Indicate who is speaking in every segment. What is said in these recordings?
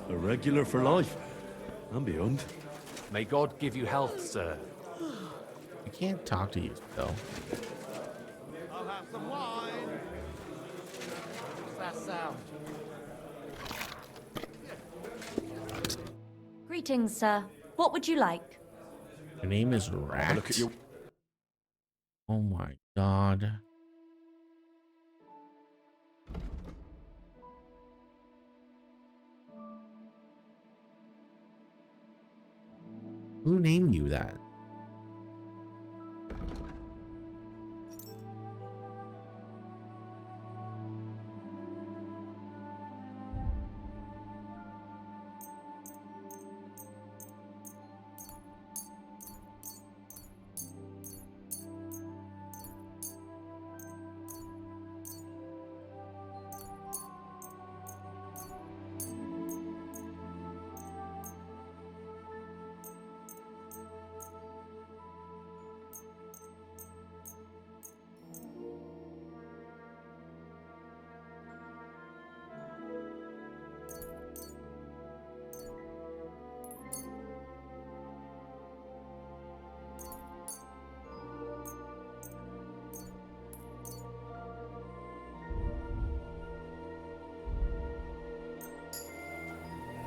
Speaker 1: A regular for life and beyond.
Speaker 2: May God give you health, sir.
Speaker 3: I can't talk to you, though.
Speaker 4: I'll have some wine.
Speaker 2: What's that sound?
Speaker 5: Greetings, sir. What would you like?
Speaker 3: Your name is Rat.
Speaker 1: Look at you.
Speaker 3: Oh my god. Who named you that?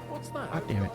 Speaker 2: What's that?
Speaker 3: God damn it.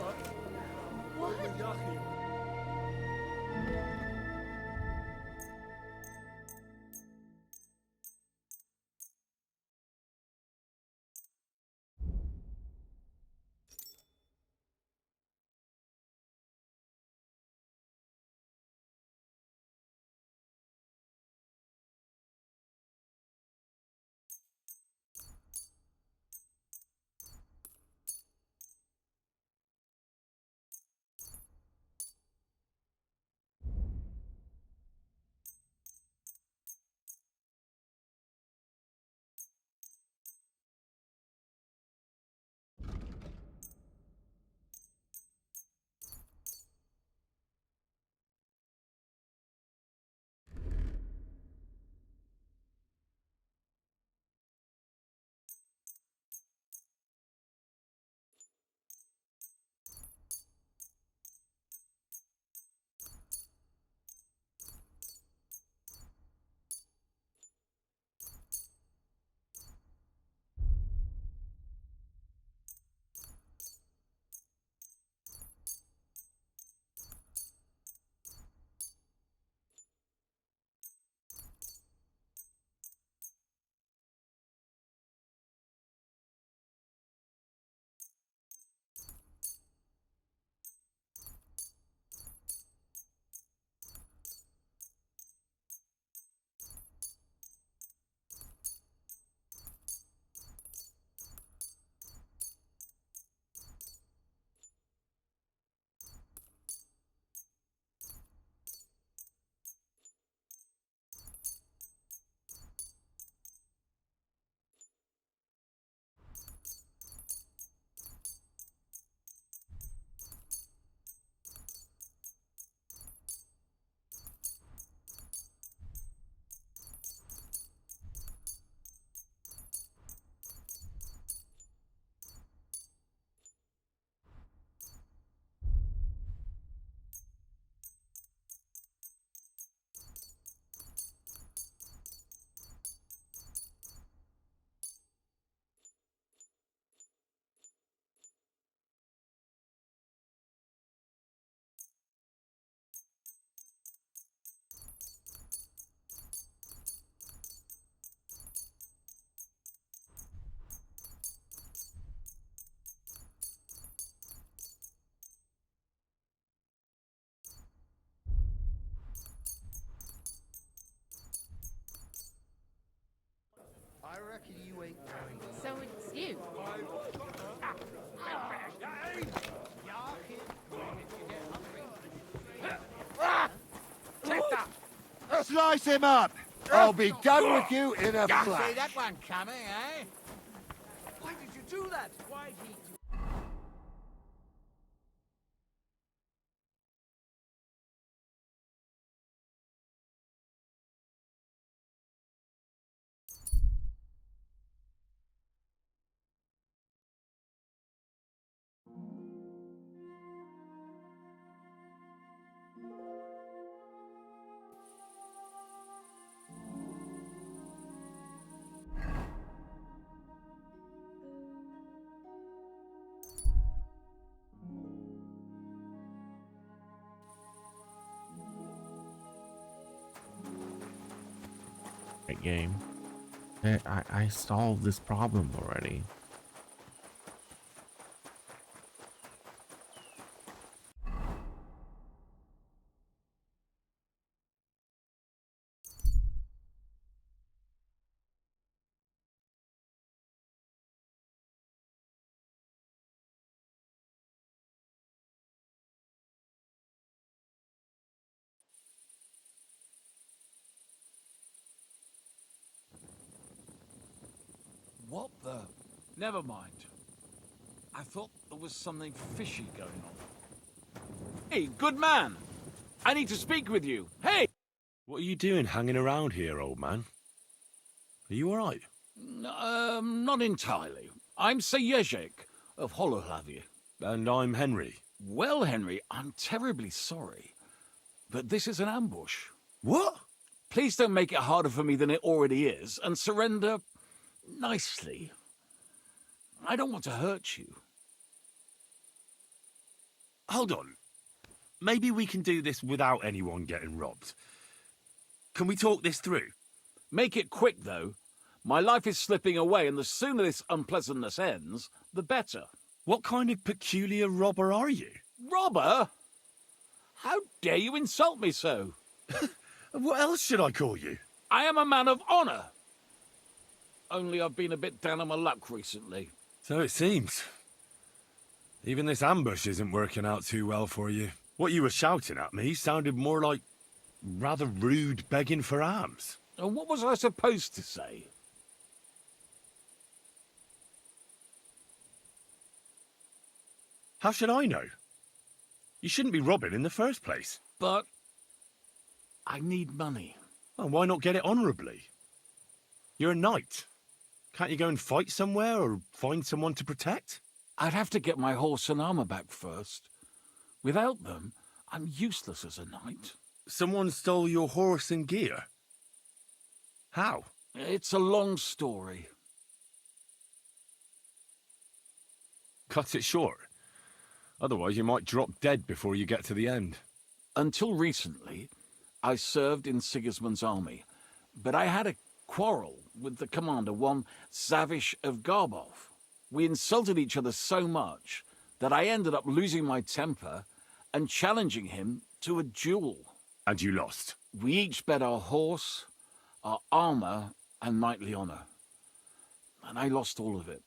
Speaker 4: I reckon you ain't going.
Speaker 6: So it's you.
Speaker 4: Slice him up! I'll be done with you in a flash.
Speaker 7: See that one coming, eh? Why did you do that? Why did you?
Speaker 3: Great game. I solved this problem already.
Speaker 7: What the? Never mind. I thought there was something fishy going on. Hey, good man! I need to speak with you. Hey!
Speaker 1: What are you doing hanging around here, old man? Are you all right?
Speaker 7: Not entirely. I'm Sejezek of Holohlavie.
Speaker 1: And I'm Henry.
Speaker 7: Well, Henry, I'm terribly sorry, but this is an ambush.
Speaker 1: What?
Speaker 7: Please don't make it harder for me than it already is, and surrender nicely. I don't want to hurt you.
Speaker 1: Hold on. Maybe we can do this without anyone getting robbed. Can we talk this through?
Speaker 7: Make it quick, though. My life is slipping away, and the sooner this unpleasantness ends, the better.
Speaker 1: What kind of peculiar robber are you?
Speaker 7: Robber? How dare you insult me so?
Speaker 1: What else should I call you?
Speaker 7: I am a man of honor. Only I've been a bit down on my luck recently.
Speaker 1: So it seems. Even this ambush isn't working out too well for you. What you were shouting at me sounded more like rather rude begging for alms.
Speaker 7: And what was I supposed to say?
Speaker 1: How should I know? You shouldn't be robbing in the first place.
Speaker 7: But I need money.
Speaker 1: Well, why not get it honourably? You're a knight. Can't you go and fight somewhere or find someone to protect?
Speaker 7: I'd have to get my horse and armor back first. Without them, I'm useless as a knight.
Speaker 1: Someone stole your horse and gear. How?
Speaker 7: It's a long story.
Speaker 1: Cut it short. Otherwise you might drop dead before you get to the end.
Speaker 7: Until recently, I served in Sigismund's army, but I had a quarrel with the commander, one Zavish of Garbov. We insulted each other so much that I ended up losing my temper and challenging him to a duel.
Speaker 1: And you lost.
Speaker 7: We each bet our horse, our armor, and knightly honor. And I lost all of it.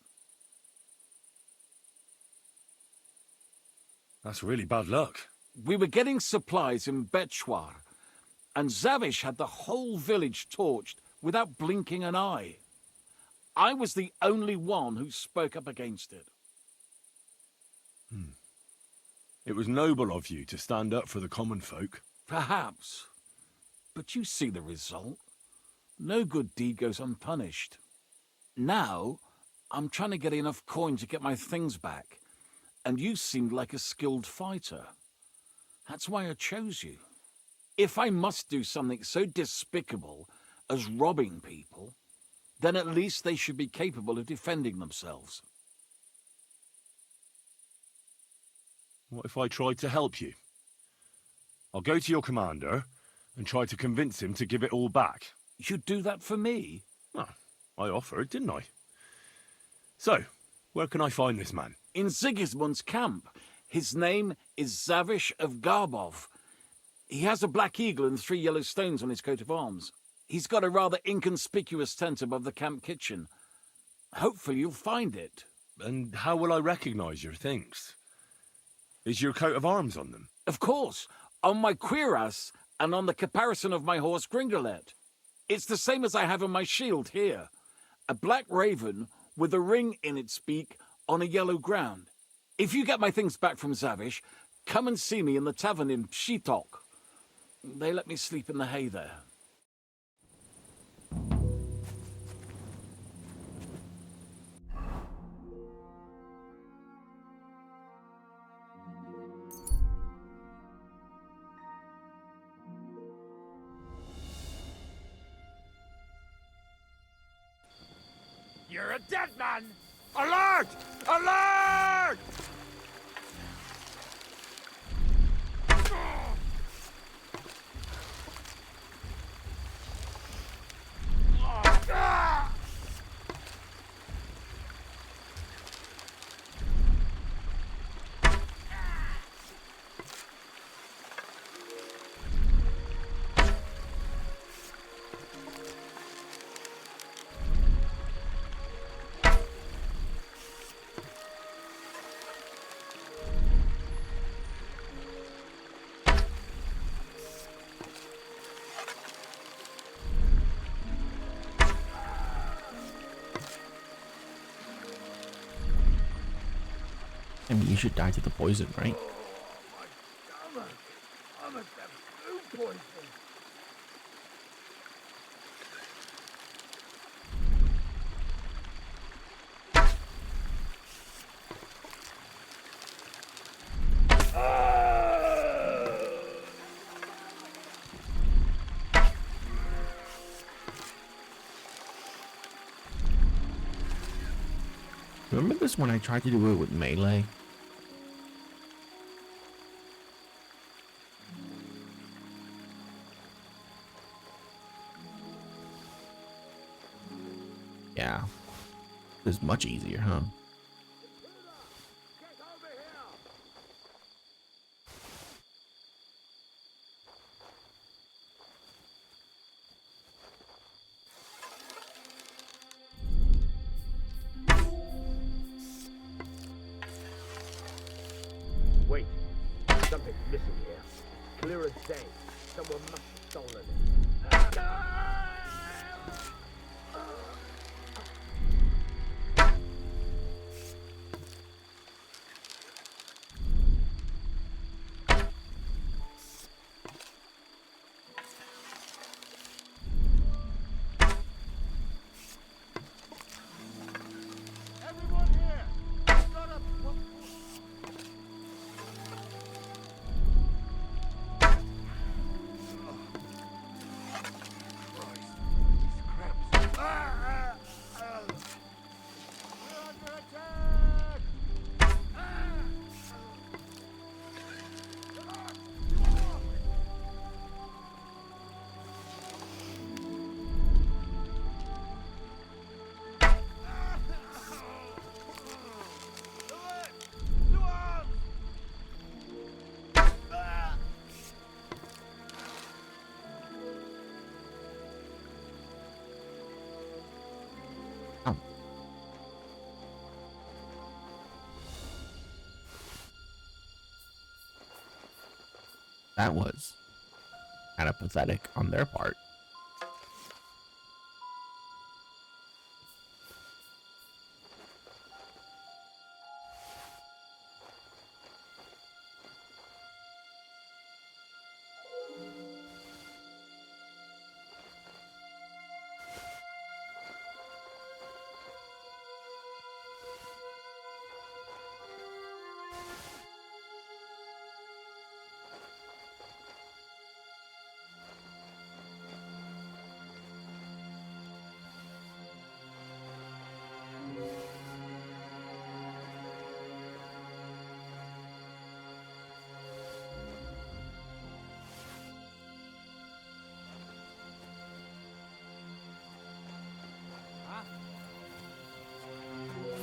Speaker 1: That's really bad luck.
Speaker 7: We were getting supplies in Betchwar, and Zavish had the whole village torched without blinking an eye. I was the only one who spoke up against it.
Speaker 1: It was noble of you to stand up for the common folk.
Speaker 7: Perhaps. But you see the result. No good deed goes unpunished. Now, I'm trying to get enough coin to get my things back, and you seemed like a skilled fighter. That's why I chose you. If I must do something so despicable as robbing people, then at least they should be capable of defending themselves.
Speaker 1: What if I tried to help you? I'll go to your commander and try to convince him to give it all back.
Speaker 7: You'd do that for me?
Speaker 1: Well, I offered, didn't I? So, where can I find this man?
Speaker 7: In Sigismund's camp. His name is Zavish of Garbov. He has a black eagle and 3 yellow stones on his coat of arms. He's got a rather inconspicuous tent above the camp kitchen. Hopefully you'll find it.
Speaker 1: And how will I recognize your things? Is your coat of arms on them?
Speaker 7: Of course, on my cuirass and on the caparison of my horse Gringolet. It's the same as I have on my shield here. A black raven with a ring in its beak on a yellow ground. If you get my things back from Zavish, come and see me in the tavern in Cheathrough. They let me sleep in the hay there.
Speaker 4: You're a dead man! Alert! Alert!
Speaker 3: I mean, you should die to the poison, right?
Speaker 4: I must have food poisoning.
Speaker 3: Remember this when I tried to do it with melee? Yeah. It's much easier, huh?
Speaker 6: Wait, something's missing here. Clear as day. Someone must have stolen it.
Speaker 4: Everyone here! I've got a... We're under attack!
Speaker 3: Oh. That was kind of pathetic on their part.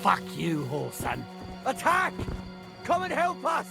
Speaker 6: Fuck you, Whoreson. Attack! Come and help us!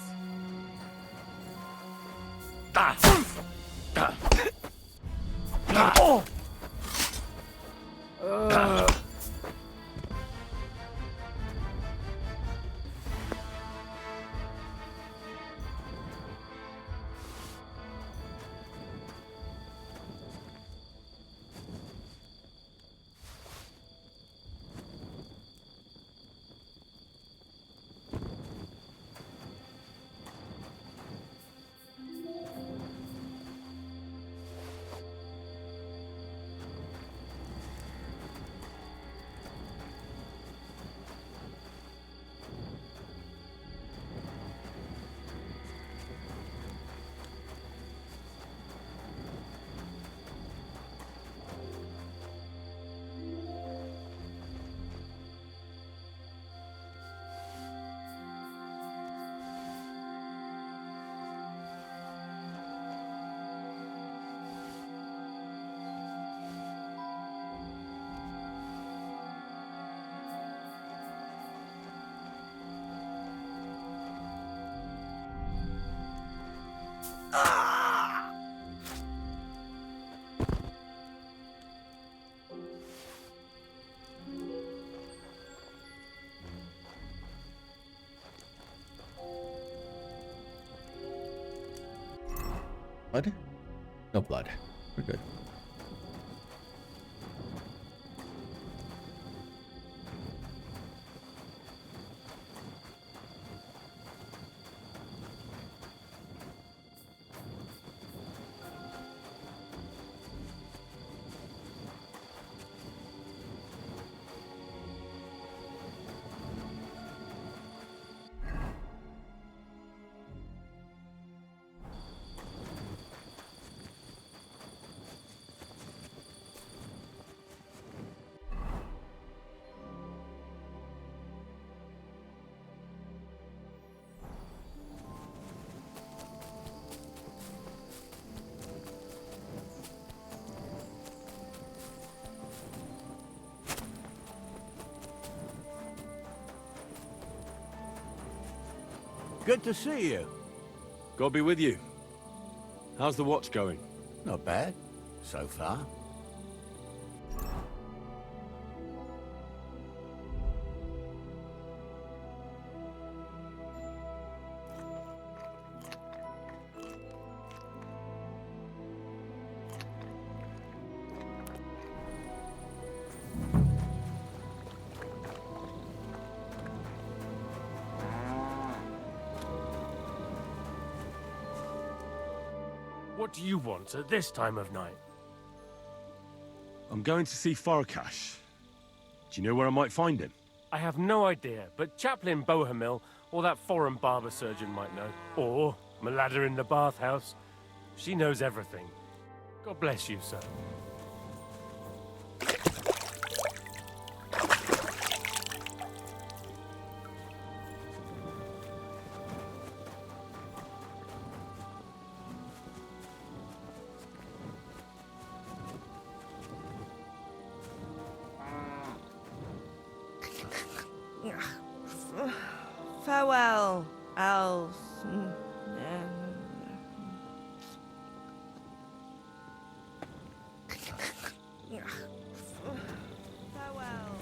Speaker 3: Blood? No blood. We're good.
Speaker 4: Good to see you.
Speaker 1: God be with you. How's the watch going?
Speaker 4: Not bad, so far.
Speaker 8: What do you want at this time of night?
Speaker 1: I'm going to see Farkash. Do you know where I might find him?
Speaker 8: I have no idea, but Chaplain Bohemil or that foreign barber surgeon might know. Or Malada in the bathhouse. She knows everything. God bless you, sir.
Speaker 9: Farewell, elves. Farewell.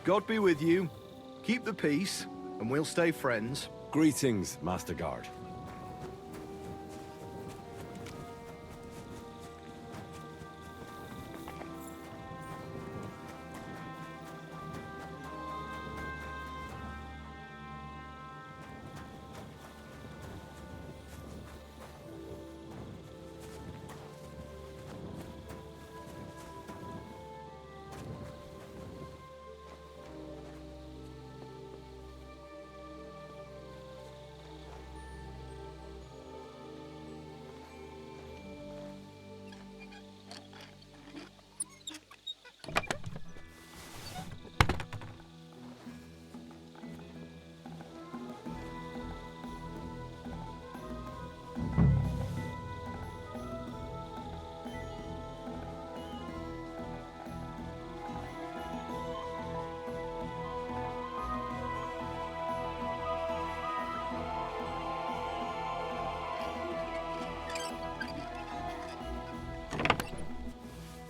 Speaker 10: God be with you. Keep the peace, and we'll stay friends.
Speaker 1: Greetings, Master Guard.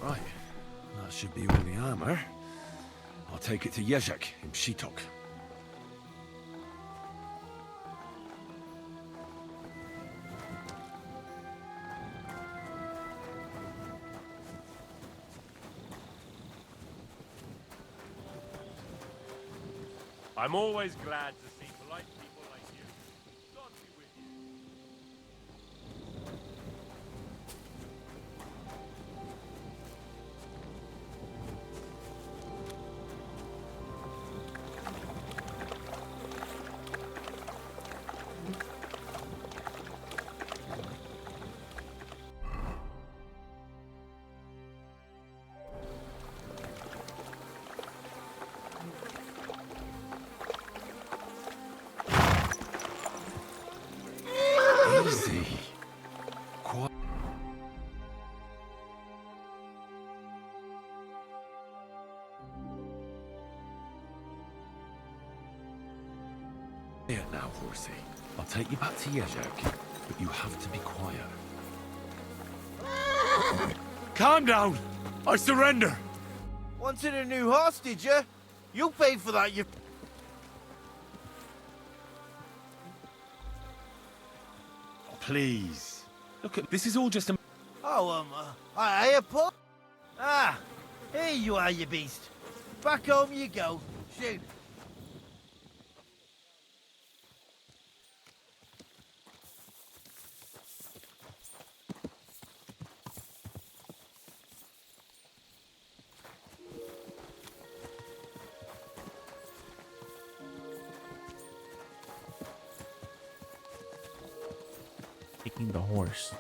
Speaker 1: Right, that should be all the armor. I'll take it to Yezhak in Shitok.
Speaker 8: I'm always glad to see polite people like you. God be with you.
Speaker 1: Easy. Quiet. Now, horsey. I'll take you back to Yezhak, but you have to be quiet. Calm down! I surrender!
Speaker 4: Wanted a new horse, did you? You paid for that, you...
Speaker 1: Please. Look, this is all just a...
Speaker 4: Oh, I apologize. Ah, here you are, you beast. Back home you go. Shoot.
Speaker 3: Taking the horse.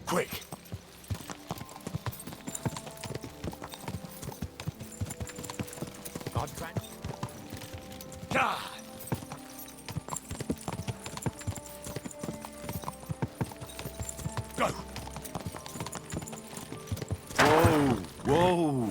Speaker 1: Quick!
Speaker 2: God grant.
Speaker 1: God! Go! Whoa! Whoa!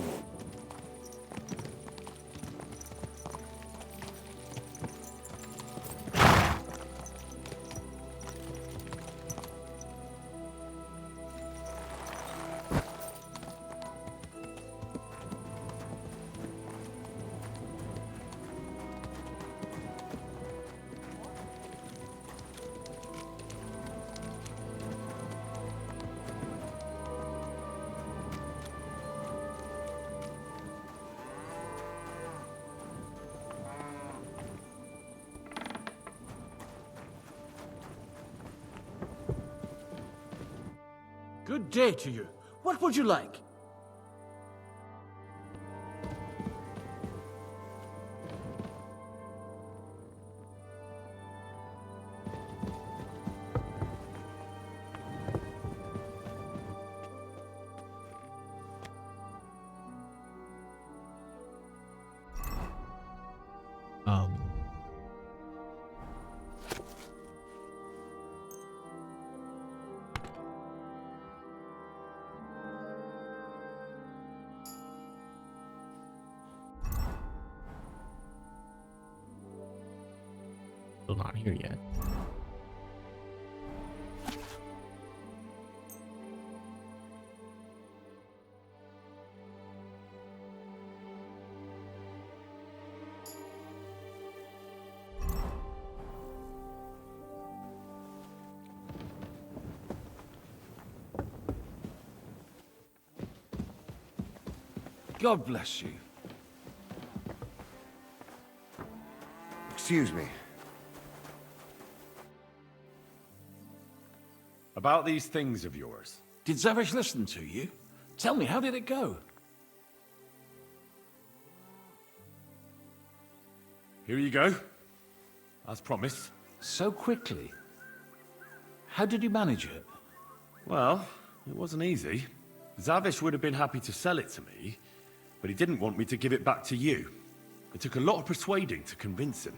Speaker 7: Good day to you. What would you like?
Speaker 3: Um. Still not here yet.
Speaker 7: God bless you.
Speaker 11: Excuse me.
Speaker 1: About these things of yours.
Speaker 7: Did Zavish listen to you? Tell me, how did it go?
Speaker 1: Here you go. As promised.
Speaker 7: So quickly. How did you manage it?
Speaker 1: Well, it wasn't easy. Zavish would have been happy to sell it to me, but he didn't want me to give it back to you. It took a lot of persuading to convince him.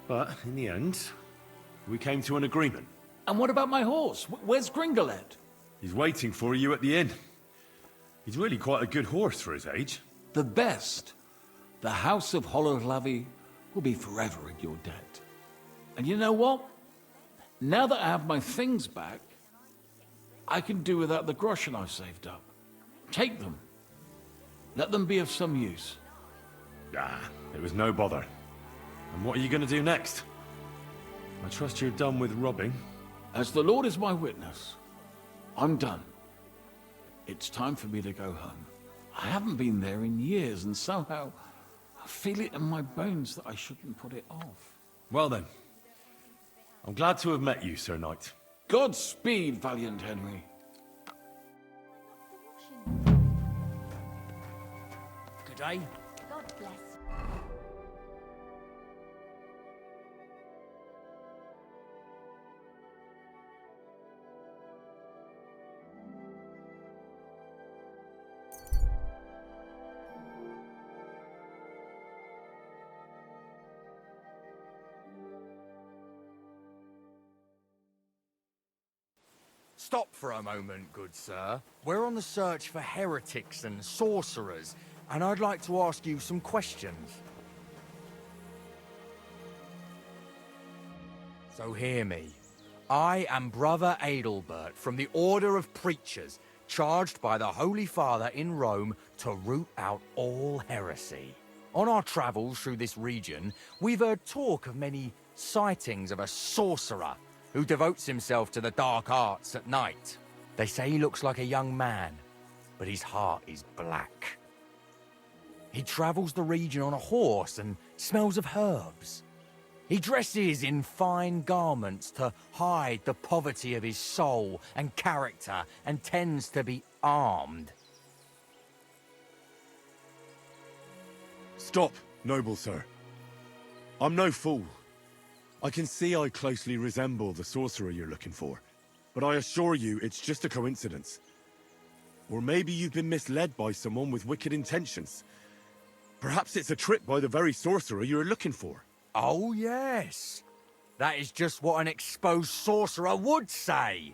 Speaker 1: But in the end, we came to an agreement.
Speaker 7: And what about my horse? Where's Gringolet?
Speaker 1: He's waiting for you at the inn. He's really quite a good horse for his age.
Speaker 7: The best. The House of Hollowlavy will be forever in your debt. And you know what? Now that I have my things back, I can do without the groschen I've saved up. Take them. Let them be of some use.
Speaker 1: Ah, it was no bother. And what are you going to do next? I trust you're done with robbing.
Speaker 7: As the Lord is my witness, I'm done. It's time for me to go home. I haven't been there in years, and somehow I feel it in my bones that I shouldn't put it off.
Speaker 1: Well then, I'm glad to have met you, Sir Knight.
Speaker 7: Godspeed, valiant Henry.
Speaker 4: Good day.
Speaker 5: God bless.
Speaker 12: Stop for a moment, good sir. We're on the search for heretics and sorcerers, and I'd like to ask you some questions. So hear me. I am Brother Adelbert from the Order of Preachers, charged by the Holy Father in Rome to root out all heresy. On our travels through this region, we've heard talk of many sightings of a sorcerer who devotes himself to the dark arts at night. They say he looks like a young man, but his heart is black. He travels the region on a horse and smells of herbs. He dresses in fine garments to hide the poverty of his soul and character, and tends to be armed.
Speaker 1: Stop, noble sir. I'm no fool. I can see I closely resemble the sorcerer you're looking for. but I assure you it's just a coincidence. Or maybe you've been misled by someone with wicked intentions. Perhaps it's a trick by the very sorcerer you're looking for.
Speaker 12: Oh, yes. That is just what an exposed sorcerer would say.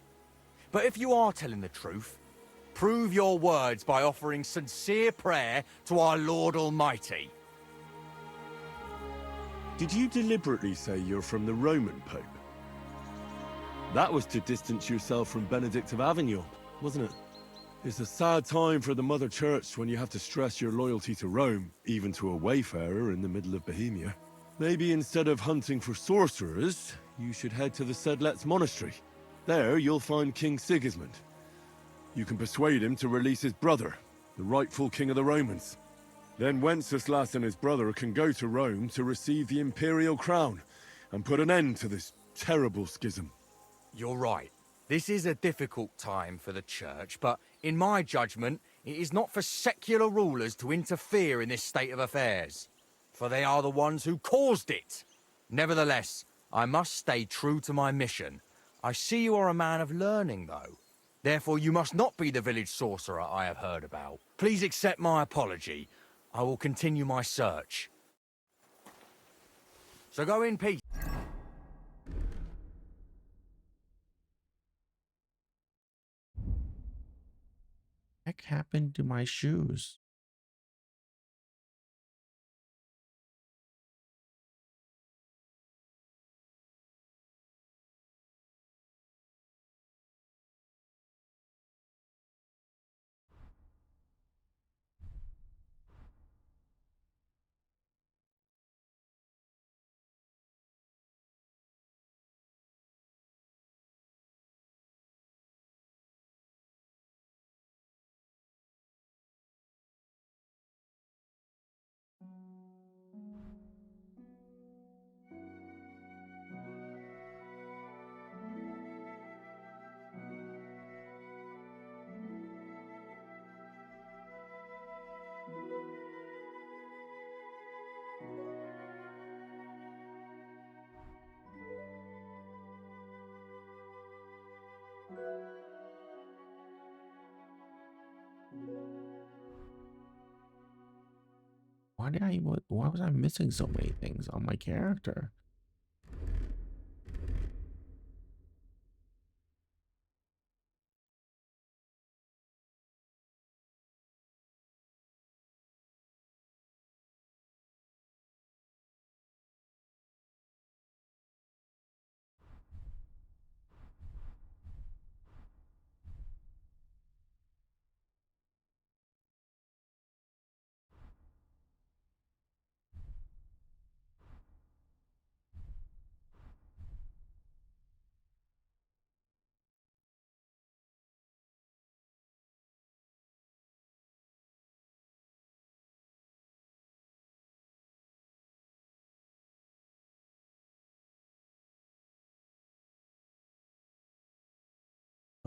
Speaker 12: But if you are telling the truth, prove your words by offering sincere prayer to our Lord Almighty.
Speaker 1: Did you deliberately say you're from the Roman Pope? That was to distance yourself from Benedict of Avignon, wasn't it? It's a sad time for the Mother Church when you have to stress your loyalty to Rome, even to a wayfarer in the middle of Bohemia. Maybe instead of hunting for sorcerers, you should head to the Sedlets Monastery. There, you'll find King Sigismund. You can persuade him to release his brother, the rightful king of the Romans. Then Wenceslas and his brother can go to Rome to receive the imperial crown and put an end to this terrible schism.
Speaker 12: You're right. This is a difficult time for the Church, but in my judgment, it is not for secular rulers to interfere in this state of affairs, for they are the ones who caused it. Nevertheless, I must stay true to my mission. I see you are a man of learning, though. Therefore, you must not be the village sorcerer I have heard about. Please accept my apology. I will continue my search. So go in peace.
Speaker 3: What the heck happened to my shoes? Why was I missing so many things on my character?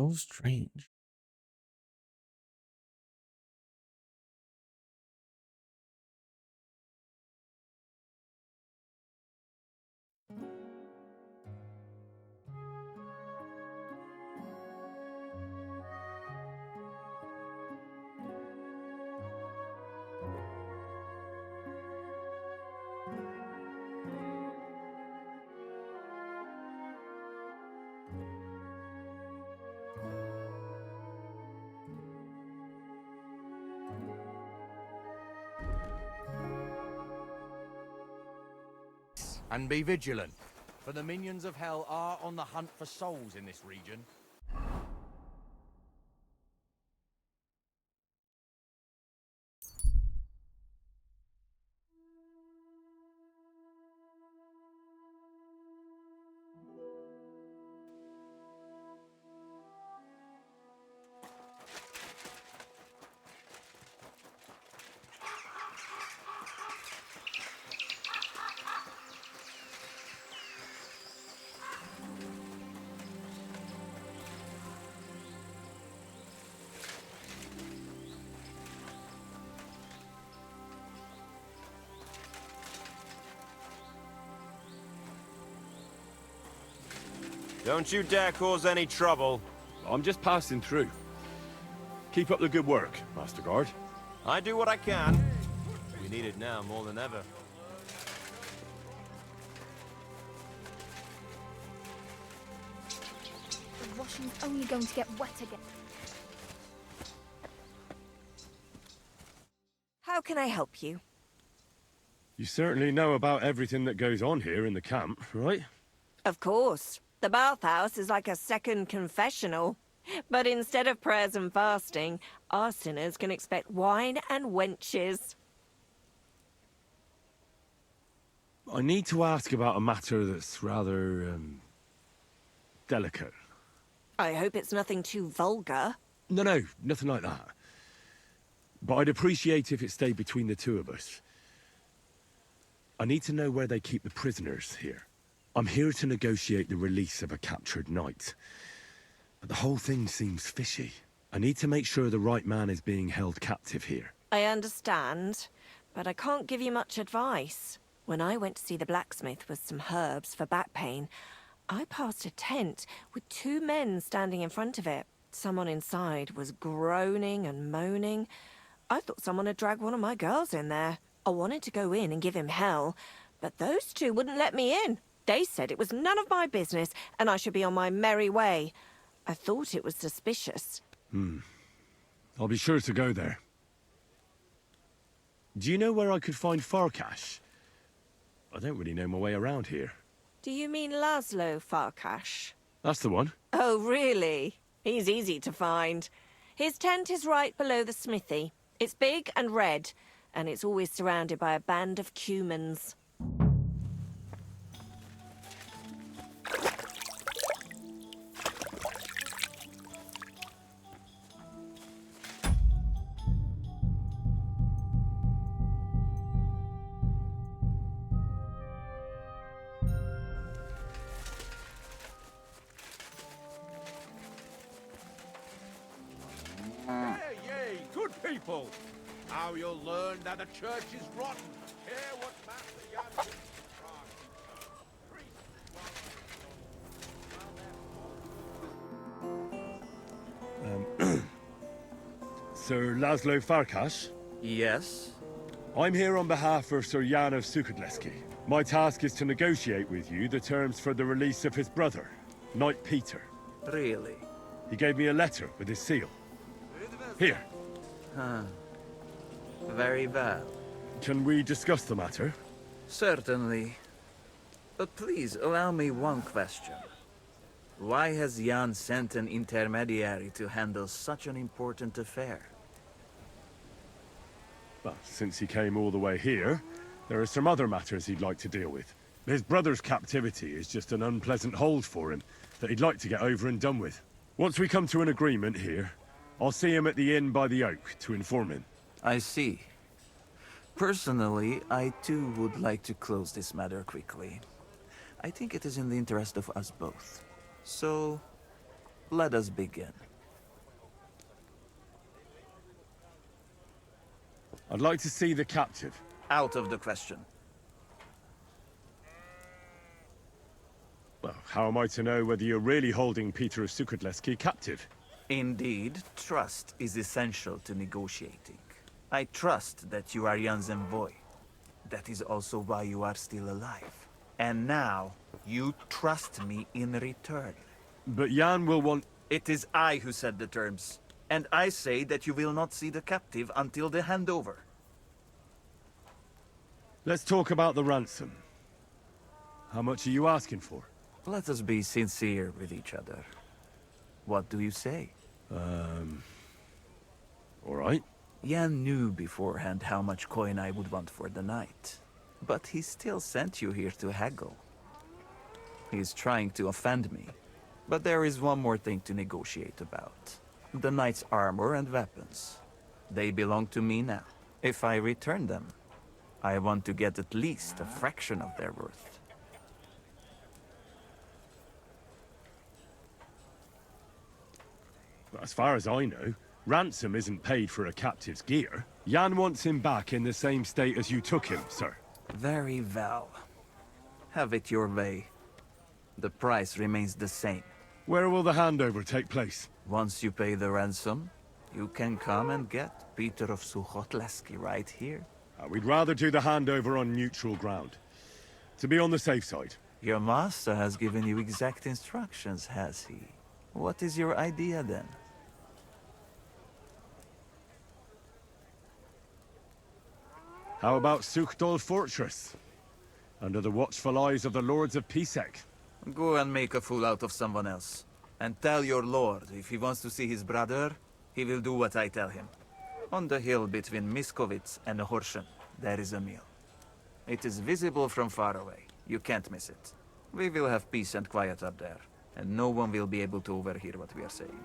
Speaker 3: So strange.
Speaker 12: And be vigilant, for the minions of hell are on the hunt for souls in this region.
Speaker 11: Don't you dare cause any trouble.
Speaker 1: I'm just passing through. Keep up the good work, Master Guard.
Speaker 11: I do what I can. We need it now more than ever.
Speaker 13: The washing's only going to get wet again.
Speaker 9: How can I help you?
Speaker 1: You certainly know about everything that goes on here in the camp, right?
Speaker 9: Of course. The bathhouse is like a second confessional. But instead of prayers and fasting, our sinners can expect wine and wenches.
Speaker 1: I need to ask about a matter that's rather, delicate.
Speaker 9: I hope it's nothing too vulgar.
Speaker 1: No, nothing like that. But I'd appreciate if it stayed between the two of us. I need to know where they keep the prisoners here. I'm here to negotiate the release of a captured knight. But the whole thing seems fishy. I need to make sure the right man is being held captive here.
Speaker 9: I understand, but I can't give you much advice. When I went to see the blacksmith with some herbs for back pain, I passed a tent with 2 men standing in front of it. Someone inside was groaning and moaning. I thought someone had dragged one of my girls in there. I wanted to go in and give him hell, but those 2 wouldn't let me in. They said it was none of my business and I should be on my merry way. I thought it was suspicious.
Speaker 1: I'll be sure to go there. Do you know where I could find Farkash? I don't really know my way around here.
Speaker 9: Do you mean Laszlo Farkash?
Speaker 1: That's the one.
Speaker 9: Oh, really? He's easy to find. His tent is right below the smithy. It's big and red, and it's always surrounded by a band of cumans.
Speaker 14: Yay, good people! Now you'll learn that the church is rotten. Hear what Master Jan
Speaker 1: Sir Laszlo Farkash?
Speaker 12: Yes?
Speaker 1: I'm here on behalf of Sir Jan of Sukadleski. My task is to negotiate with you the terms for the release of his brother, Knight Peter.
Speaker 12: Really?
Speaker 1: He gave me a letter with his seal. Here.
Speaker 12: Very well.
Speaker 1: Can we discuss the matter?
Speaker 12: Certainly. But please, allow me one question. Why has Jan sent an intermediary to handle such an important affair?
Speaker 1: Well, since he came all the way here, there are some other matters he'd like to deal with. His brother's captivity is just an unpleasant hold for him that he'd like to get over and done with. Once we come to an agreement here, I'll see him at the inn by the oak to inform him.
Speaker 12: I see. Personally, I too would like to close this matter quickly. I think it is in the interest of us both. So, let us begin.
Speaker 1: I'd like to see the captive.
Speaker 12: Out of the question.
Speaker 1: Well, how am I to know whether you're really holding Peter of Sukadleski captive?
Speaker 12: Indeed, trust is essential to negotiating. I trust that you are Jan's envoy. That is also why you are still alive. And now, you trust me in return.
Speaker 1: But Jan will want...
Speaker 12: It is I who set the terms. And I say that you will not see the captive until the handover.
Speaker 1: Let's talk about the ransom. How much are you asking for?
Speaker 12: Let us be sincere with each other. What do you say?
Speaker 1: All right.
Speaker 12: Jan knew beforehand how much coin I would want for the night. But he still sent you here to haggle. He's trying to offend me. But there is one more thing to negotiate about. The knight's armor and weapons. They belong to me now. If I return them, I want to get at least a fraction of their worth.
Speaker 1: As far as I know, ransom isn't paid for a captive's gear. Jan wants him back in the same state as you took him, sir.
Speaker 12: Very well. Have it your way.
Speaker 15: The price remains the same.
Speaker 1: Where will the handover take place?
Speaker 15: Once you pay the ransom, you can come and get Peter of Suchotleski right here.
Speaker 1: We'd rather do the handover on neutral ground. To be on the safe side.
Speaker 15: Your master has given you exact instructions, has he? What is your idea then?
Speaker 1: How about Suchdol Fortress? Under the watchful eyes of the Lords of Pisek.
Speaker 15: Go and make a fool out of someone else. And tell your lord, if he wants to see his brother, he will do what I tell him. On the hill between Miskovitz and Horshen, there is a meal. It is visible from far away. You can't miss it. We will have peace and quiet up there, and no one will be able to overhear what we are saying.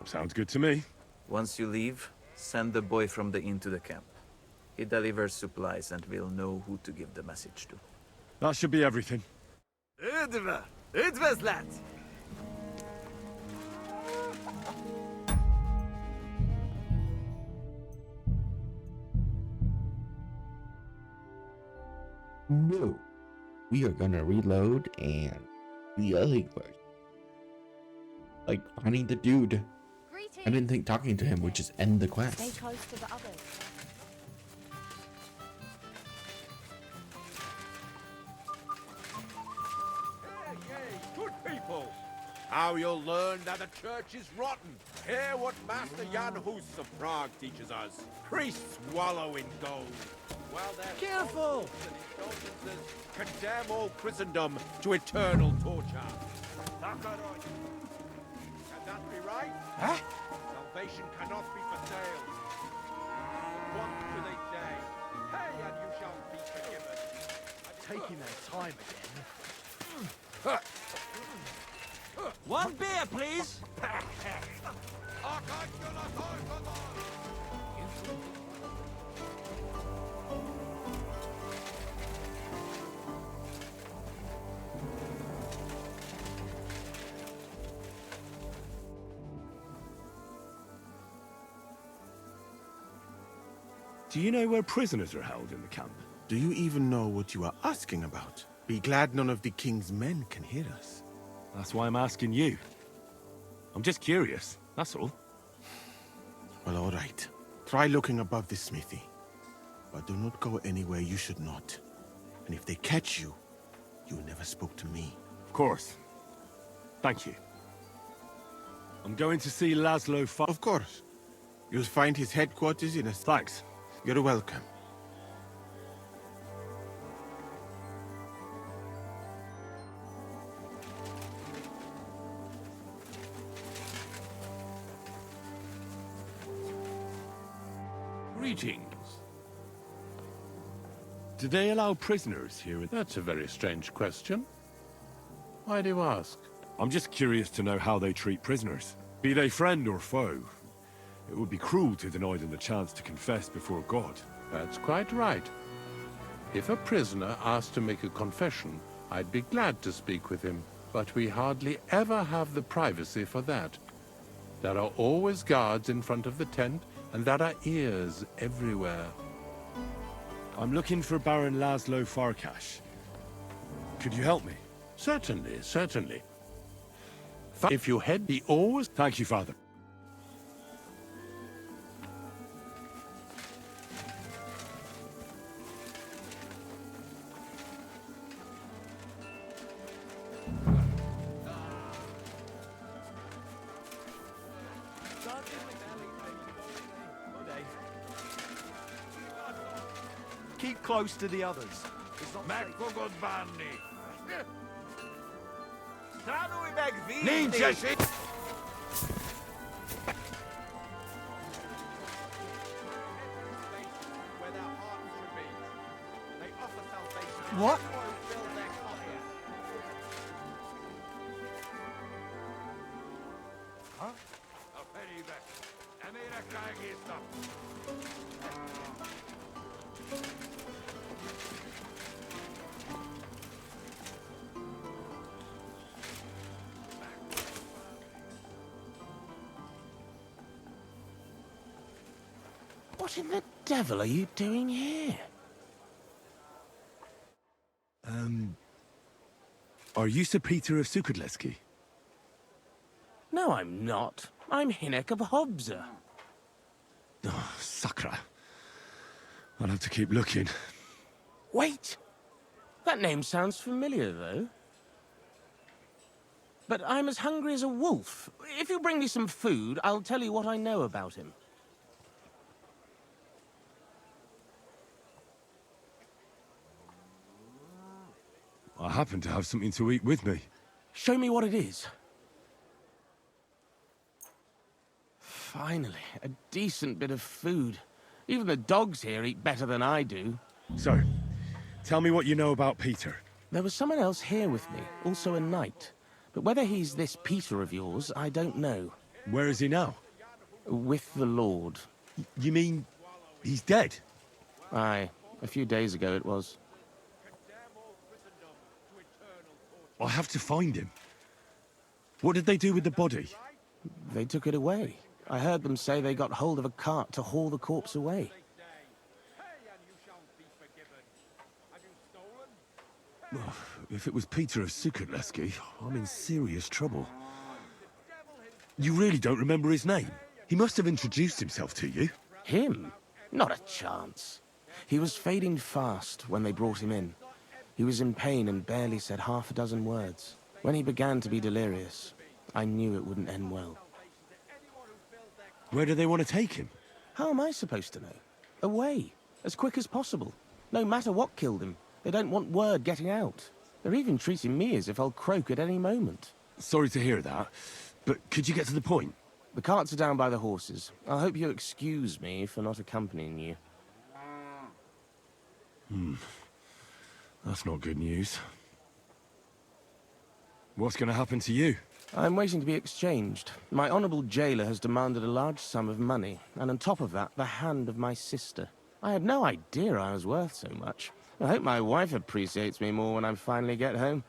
Speaker 1: Sounds good to me.
Speaker 15: Once you leave, send the boy from the inn to the camp. He delivers supplies and will know who to give the message to.
Speaker 1: That should be everything.
Speaker 3: No. We are gonna reload and the other quest. Like finding the dude. I didn't think talking to him would just end the quest.
Speaker 13: Stay close to the others.
Speaker 14: Good people! How you'll learn that the church is rotten. Hear what Master Jan Hus of Prague teaches us. Priests wallow in gold. While their
Speaker 4: Careful!
Speaker 14: and indulgences condemn all Christendom to eternal torture. Can that be right?
Speaker 4: Huh?
Speaker 14: Salvation cannot be for sale. What do they say? Pay and you shall be forgiven.
Speaker 4: Taking their time again. One beer, please.
Speaker 1: Do you know where prisoners are held in the camp?
Speaker 16: Do you even know what you are asking about? Be glad none of the king's men can hear us.
Speaker 1: That's why I'm asking you. I'm just curious, that's all.
Speaker 16: Well, all right. Try looking above the smithy. But do not go anywhere you should not. And if they catch you, you never spoke to me.
Speaker 1: Of course. Thank you. I'm going to see Laszlo
Speaker 16: Of course. You'll find his headquarters in a...
Speaker 1: Thanks.
Speaker 16: You're welcome.
Speaker 2: Greetings.
Speaker 1: Do they allow prisoners here?
Speaker 2: That's a very strange question. Why do you ask?
Speaker 1: I'm just curious to know how they treat prisoners. Be they friend or foe. It would be cruel to deny them the chance to confess before God.
Speaker 2: That's quite right. If a prisoner asked to make a confession, I'd be glad to speak with him. But we hardly ever have the privacy for that. There are always guards in front of the tent, and there are ears everywhere.
Speaker 1: I'm looking for Baron Laszlo Farkash. Could you help me?
Speaker 2: Certainly, certainly. If you head, he always...
Speaker 1: Thank you, Father.
Speaker 4: Keep close to the others. It's not
Speaker 14: Ninja shit! Where their hearts should be. They offer salvation.
Speaker 4: What?
Speaker 14: Fill their coffers.
Speaker 4: Huh?
Speaker 2: What in the devil are you doing here?
Speaker 1: Are you Sir Peter of Sukadleski?
Speaker 8: No, I'm not. I'm Hinek of Hobza.
Speaker 1: Oh, Sakra. I'll have to keep looking.
Speaker 8: Wait! That name sounds familiar, though. But I'm as hungry as a wolf. If you bring me some food, I'll tell you what I know about him.
Speaker 1: I happen to have something to eat with me.
Speaker 8: Show me what it is. Finally, a decent bit of food. Even the dogs here eat better than I do.
Speaker 1: So, tell me what you know about Peter.
Speaker 8: There was someone else here with me, also a knight. But whether he's this Peter of yours, I don't know.
Speaker 1: Where is he now?
Speaker 8: With the Lord.
Speaker 1: You mean he's dead?
Speaker 8: Aye, a few days ago it was.
Speaker 1: I have to find him. What did they do with the body?
Speaker 8: They took it away. I heard them say they got hold of a cart to haul the corpse away.
Speaker 1: If it was Peter of Sukadleski, I'm in serious trouble. You really don't remember his name? He must have introduced himself to you.
Speaker 8: Him? Not a chance. He was fading fast when they brought him in. He was in pain and barely said half a dozen words. When he began to be delirious, I knew it wouldn't end well.
Speaker 1: Where do they want to take him?
Speaker 8: How am I supposed to know? Away, as quick as possible. No matter what killed him, they don't want word getting out. They're even treating me as if I'll croak at any moment.
Speaker 1: Sorry to hear that, but could you get to the point?
Speaker 8: The carts are down by the horses. I hope you'll excuse me for not accompanying you.
Speaker 1: That's not good news. What's going to happen to you?
Speaker 8: I'm waiting to be exchanged. My honourable jailer has demanded a large sum of money, and on top of that, the hand of my sister. I had no idea I was worth so much. I hope my wife appreciates me more when I finally get home.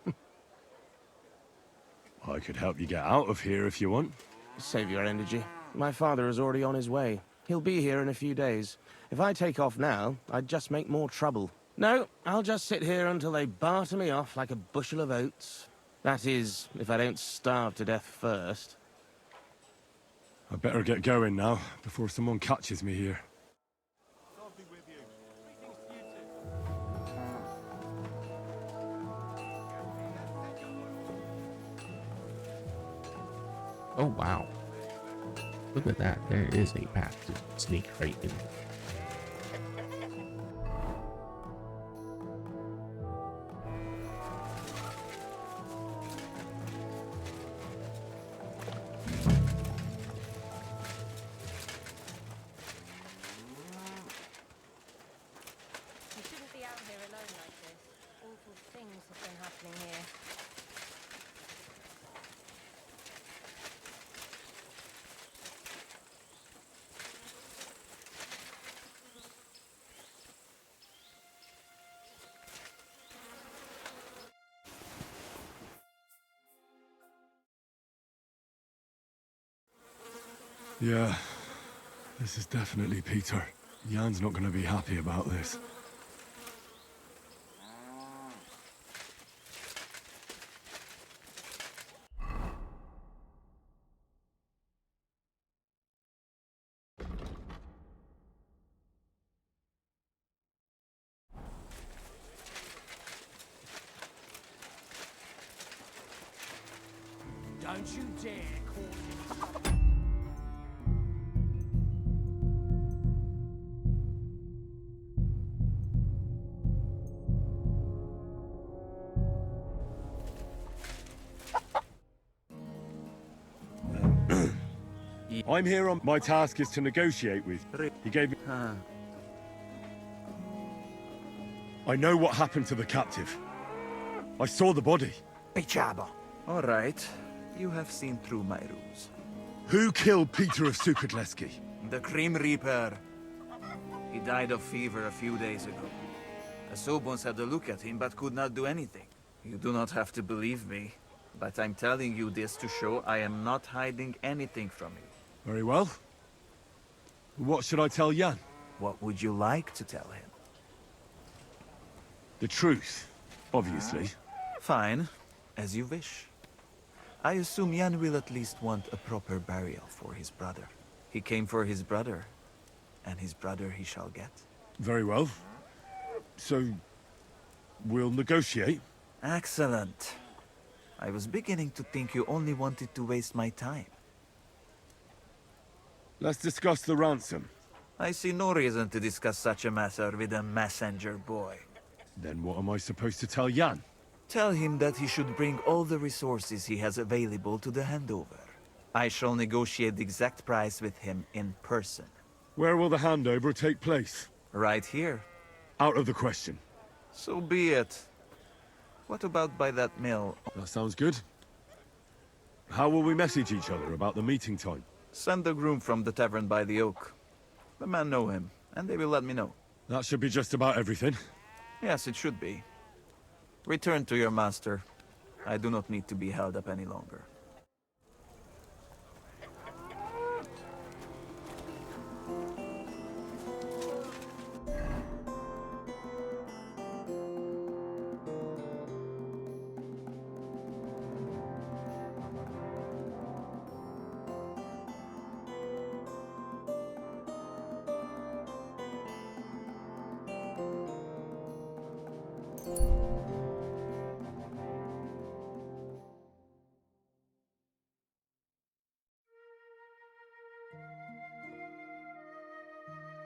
Speaker 1: I could help you get out of here if you want.
Speaker 8: Save your energy. My father is already on his way. He'll be here in a few days. If I take off now, I'd just make more trouble. No, I'll just sit here until they barter me off like a bushel of oats. That is, if I don't starve to death first.
Speaker 1: I better get going now, before someone catches me here.
Speaker 3: Oh, wow. Look at that. There is a path to sneak right in.
Speaker 9: You shouldn't be out here alone like this. Awful things have been happening here.
Speaker 1: Yeah, this is definitely Peter. Jan's not going to be happy about this.
Speaker 4: Don't you dare call me.
Speaker 1: I'm here on... My task is to negotiate with... He gave me... I know what happened to the captive. I saw the body.
Speaker 15: All right. You have seen through my ruse.
Speaker 1: Who killed Peter of Sukadleski?
Speaker 15: The Grim Reaper. He died of fever a few days ago. The Sobons had a look at him, but could not do anything. You do not have to believe me, but I'm telling you this to show I am not hiding anything from you.
Speaker 1: Very well. What should I tell Jan?
Speaker 15: What would you like to tell him?
Speaker 1: The truth, obviously.
Speaker 15: Fine. As you wish. I assume Jan will at least want a proper burial for his brother. He came for his brother, and his brother he shall get.
Speaker 1: Very well. So, we'll negotiate?
Speaker 15: Excellent. I was beginning to think you only wanted to waste my time.
Speaker 1: Let's discuss the ransom.
Speaker 15: I see no reason to discuss such a matter with a messenger boy.
Speaker 1: Then what am I supposed to tell Jan?
Speaker 15: Tell him that he should bring all the resources he has available to the handover. I shall negotiate the exact price with him in person.
Speaker 1: Where will the handover take place?
Speaker 15: Right here.
Speaker 1: Out of the question.
Speaker 15: So be it. What about by that mill?
Speaker 1: That sounds good. How will we message each other about the meeting time?
Speaker 15: Send the groom from the tavern by the oak. The men know him, and they will let me know.
Speaker 1: That should be just about everything.
Speaker 15: Yes, it should be. Return to your master. I do not need to be held up any longer.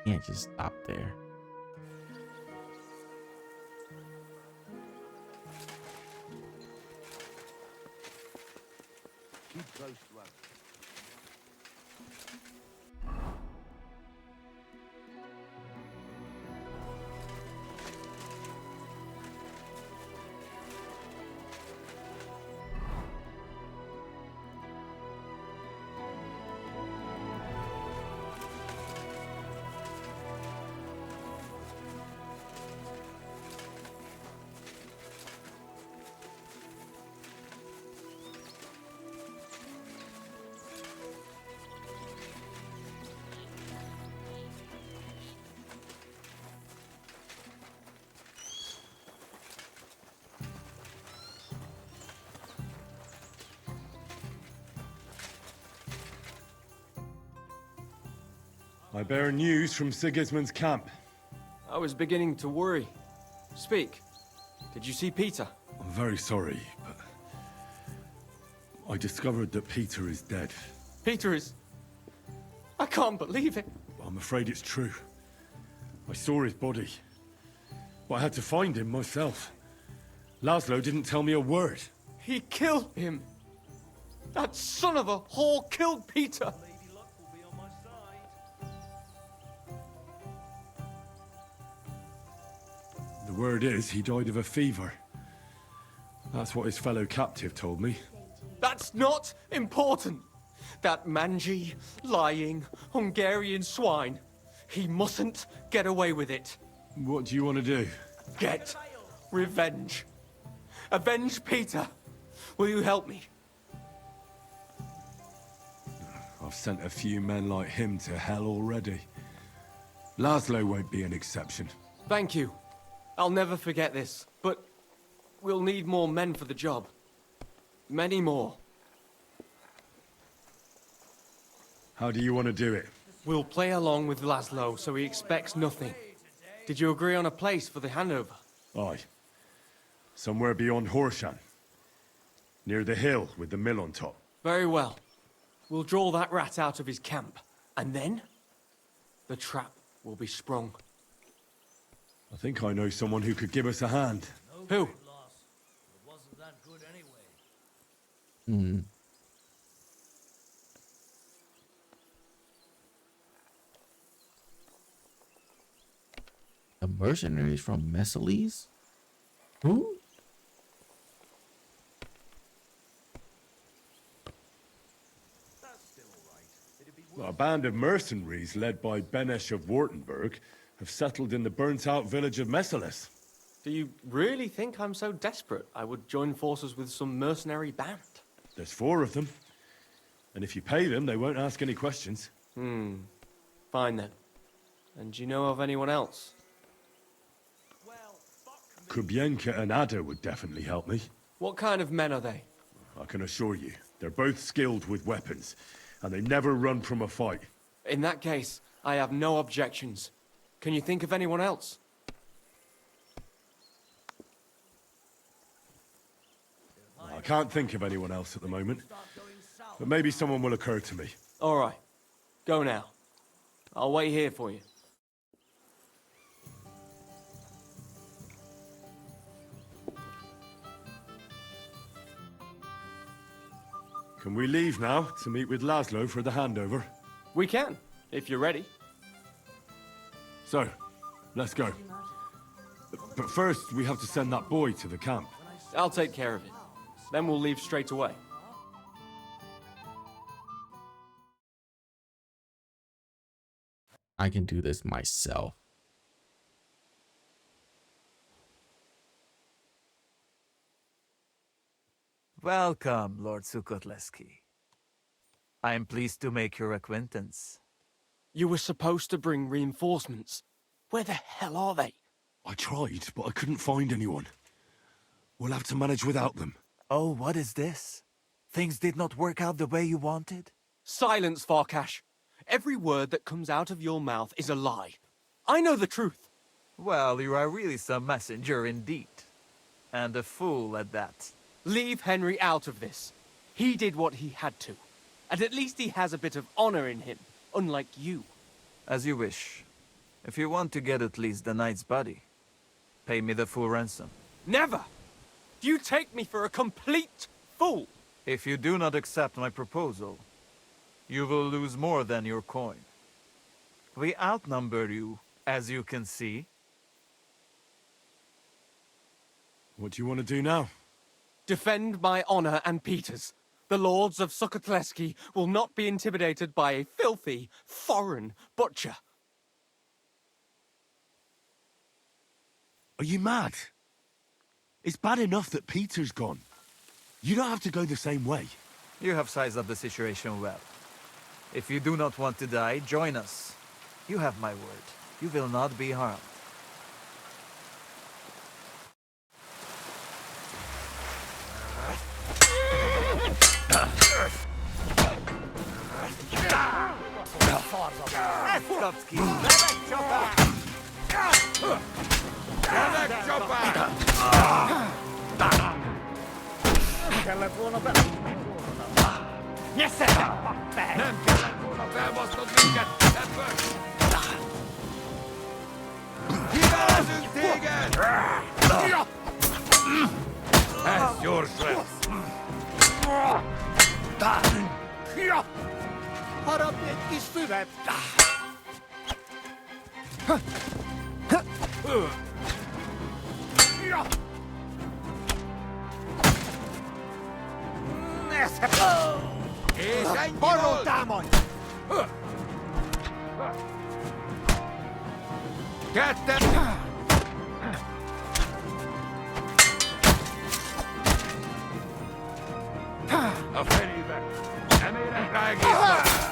Speaker 3: Can't just stop there.
Speaker 6: Keep close to us.
Speaker 1: I bear news from Sigismund's camp.
Speaker 17: I was beginning to worry. Speak. Did you see Peter?
Speaker 1: I'm very sorry, but I discovered that Peter is dead.
Speaker 17: Peter is... I can't believe it.
Speaker 1: I'm afraid it's true. I saw his body, but I had to find him myself. Laszlo didn't tell me a word.
Speaker 17: He killed him. That son of a whore killed Peter.
Speaker 1: The word is he died of a fever. That's what his fellow captive told me.
Speaker 17: That's not important. That mangy, lying, Hungarian swine. He mustn't get away with it.
Speaker 1: What do you want to do?
Speaker 17: Get revenge. Avenge Peter. Will you help me?
Speaker 1: I've sent a few men like him to hell already. Laszlo won't be an exception.
Speaker 17: Thank you. I'll never forget this, but we'll need more men for the job. Many more.
Speaker 1: How do you want to do it?
Speaker 17: We'll play along with Laszlo so he expects nothing. Did you agree on a place for the handover?
Speaker 1: Aye. Somewhere beyond Horshan. Near the hill with the mill on top.
Speaker 17: Very well. We'll draw that rat out of his camp. And then, the trap will be sprung.
Speaker 1: I think I know someone who could give us a hand.
Speaker 17: Who?
Speaker 3: The mercenaries from Messales? Who?
Speaker 1: Well, a band of mercenaries led by Benesh of Wartenberg have settled in the burnt-out village of Messales.
Speaker 17: Do you really think I'm so desperate I would join forces with some mercenary band?
Speaker 1: There's 4 of them. And if you pay them, they won't ask any questions.
Speaker 17: Fine then. And do you know of anyone else?
Speaker 1: Kubienka and Ada would definitely help me.
Speaker 17: What kind of men are they?
Speaker 1: I can assure you, they're both skilled with weapons, and they never run from a fight.
Speaker 17: In that case, I have no objections. Can you think of anyone else?
Speaker 1: I can't think of anyone else at the moment, but maybe someone will occur to me.
Speaker 17: All right. Go now. I'll wait here for you.
Speaker 1: Can we leave now to meet with Laszlo for the handover?
Speaker 17: We can, if you're ready.
Speaker 1: So, let's go. But first, we have to send that boy to the camp.
Speaker 17: I'll take care of it. Then we'll leave straight away.
Speaker 3: I can do this myself.
Speaker 15: Welcome, Lord Sukotleski. I am pleased to make your acquaintance.
Speaker 17: You were supposed to bring reinforcements. Where the hell are they?
Speaker 1: I tried, but I couldn't find anyone. We'll have to manage without them.
Speaker 15: Oh, what is this? Things did not work out the way you wanted?
Speaker 17: Silence, Farkash. Every word that comes out of your mouth is a lie. I know the truth.
Speaker 15: Well, you are really some messenger indeed. And a fool at that.
Speaker 17: Leave Henry out of this. He did what he had to. And at least he has a bit of honor in him, unlike you.
Speaker 15: As you wish. If you want to get at least the knight's body, pay me the full ransom.
Speaker 17: Never! You take me for a complete fool!
Speaker 15: If you do not accept my proposal, you will lose more than your coin. We outnumber you, as you can see.
Speaker 1: What do you want to do now?
Speaker 17: Defend my honor and Peter's. The lords of Sukotleski will not be intimidated by a filthy, foreign butcher.
Speaker 1: Are you mad? It's bad enough that Peter's gone. You don't have to go the same way.
Speaker 15: You have sized up the situation well. If you do not want to die, join us. You have my word. You will not be harmed.
Speaker 14: Get them! A ferive! Emire Draghi!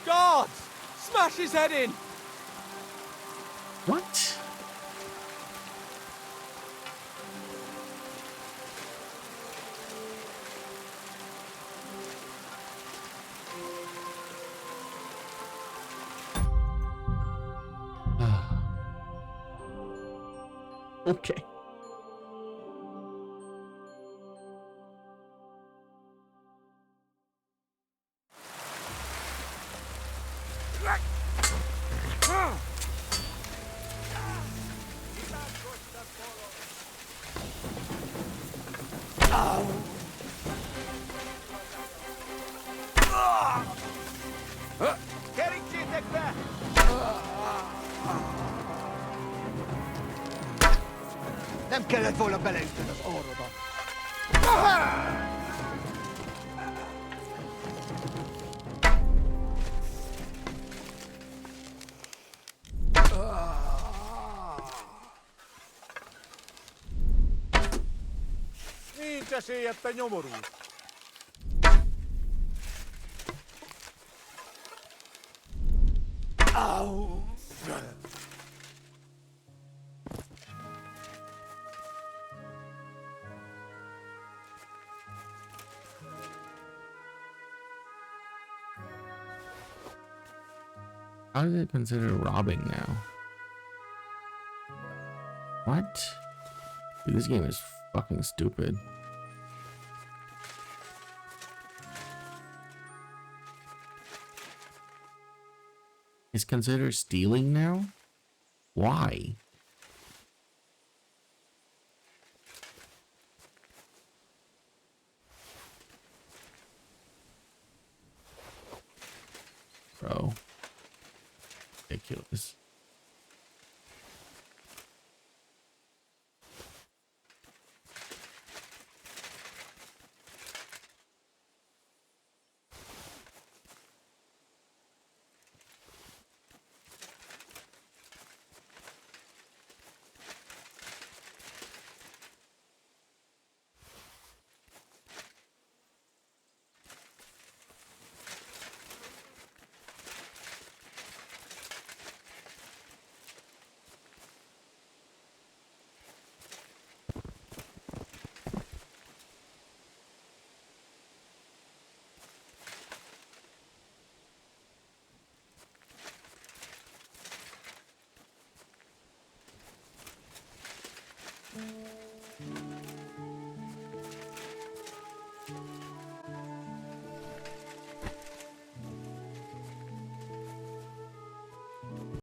Speaker 17: Guards! Smash his head in!
Speaker 3: What? Okay.
Speaker 4: Getting Cheathrough! Nem kellett volna beleütnöd az orrodat.
Speaker 14: Nincs esélyed, te nyomorú!
Speaker 4: Au!
Speaker 3: How do they consider robbing now? What? Dude, this game is fucking stupid. It's considered stealing now? Why? Bro. Ridiculous.